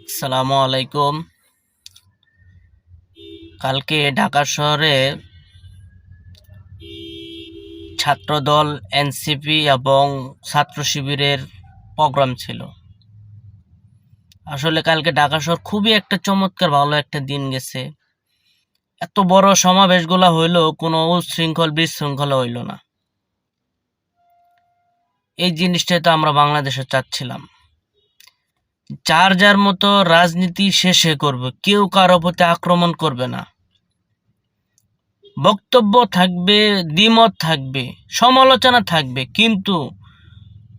আসসালামু আলাইকুম। কালকে ঢাকা শহরে ছাত্রদল, এনসিপি এবং ছাত্র শিবিরের প্রোগ্রাম ছিল। আসলে কালকে ঢাকা শহর খুবই একটা চমৎকার ভালো একটা দিন গেছে। এত বড় সমাবেশগুলা হইলো কোনো উচ্ছৃঙ্খল বিশৃঙ্খলা হইল না। এই জিনিসটাই তো আমরা বাংলাদেশে চাচ্ছিলাম। যার যার মতো রাজনীতি শেষে করবে, কেউ কারো প্রতি আক্রমণ করবে না। বক্তব্য থাকবে, দ্বিমত থাকবে, সমালোচনা থাকবে, কিন্তু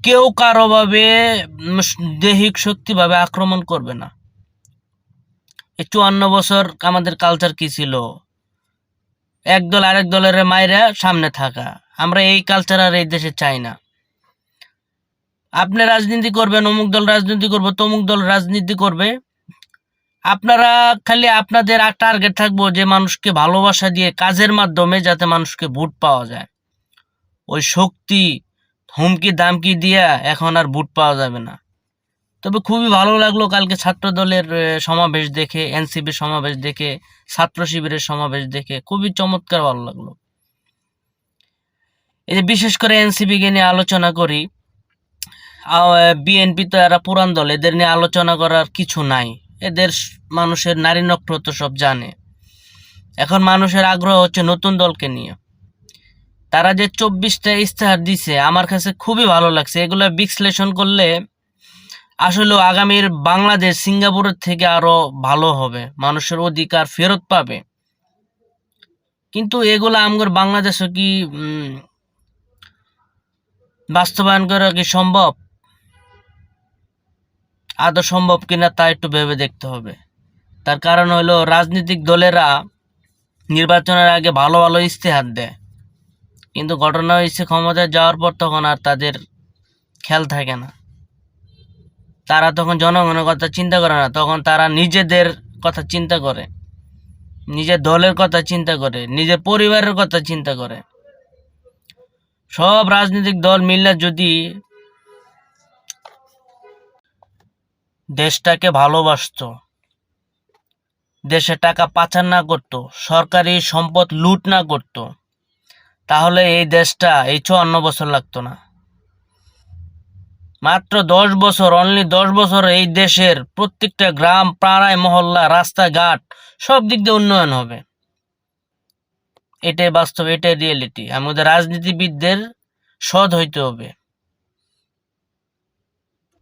কেউ কারোভাবে দৈহিক শক্তিভাবে আক্রমণ করবে না। এই ৫৪ বছর আমাদের কালচার কি ছিল? এক দল আরেক দলের মাইরা সামনে থাকা। আমরা এই কালচার আর এই দেশে চাই না। আপনি রাজনীতি করবেন, অমুক দল রাজনীতি করবে, তমুক দল রাজনীতি করবে, আপনারা খালি আপনাদের টার্গেট থাকবো যে মানুষকে ভালোবাসা দিয়ে কাজের মাধ্যমে যাতে মানুষকে ভোট পাওয়া যায়। ওই শক্তি হুমকি দামকি দিয়া এখন আর ভোট পাওয়া যাবে না। তবে খুবই ভালো লাগলো কালকে ছাত্র দলের সমাবেশ দেখে, এনসিপির সমাবেশ দেখে, ছাত্র শিবিরের সমাবেশ দেখে খুবই চমৎকার ভালো লাগলো। এই যে বিশেষ করে এনসিপিকে নিয়ে আলোচনা করি, বিএনপি তো এরা পুরান দল, এদের নিয়ে আলোচনা করার কিছু নাই। এদের মানুষের নারী নক্র তো সব জানে। এখন মানুষের আগ্রহ হচ্ছে নতুন দলকে নিয়ে। তারা যে ২৪টা ইস্তেহার দিছে আমার কাছে খুবই ভালো লাগছে। এগুলো বিশ্লেষণ করলে আসলে আগামীর বাংলাদেশ সিঙ্গাপুরের থেকে আরো ভালো হবে, মানুষের অধিকার ফেরত পাবে। কিন্তু এগুলো আমগর বাংলাদেশে কি বাস্তবায়ন করা কি সম্ভব? আদৌ সম্ভব কিনা তা একটু ভেবে দেখতে হবে। তার কারণ হলো রাজনৈতিক দলেরা নির্বাচনের আগে ভালো ভালো ইস্তেহার দেয়, কিন্তু ঘটনা হয়েছে ক্ষমতায় যাওয়ার পর তখন আর তাদের খেয়াল থাকে না। তারা তখন জনগণের কথা চিন্তা করে না, তখন তারা নিজেদের কথা চিন্তা করে, নিজের দলের কথা চিন্তা করে, নিজের পরিবারের কথা চিন্তা করে। সব রাজনৈতিক দল মিলে যদি দেশটাকে ভালোবাসতো, দেশে টাকা পাচার না করত, সরকারি সম্পদ লুট না করত, তাহলে এই দেশটা এই ৫৪ বছর লাগতো না। মাত্র ১০ বছর, অনলি ১০ বছর এই দেশের প্রত্যেকটা গ্রাম, পাড়ায়, মহল্লা, রাস্তাঘাট সব দিক দিয়ে উন্নয়ন হবে। এটাই বাস্তব, এটাই রিয়েলিটি। আমাদের রাজনীতিবিদদের সৎ হইতে হবে।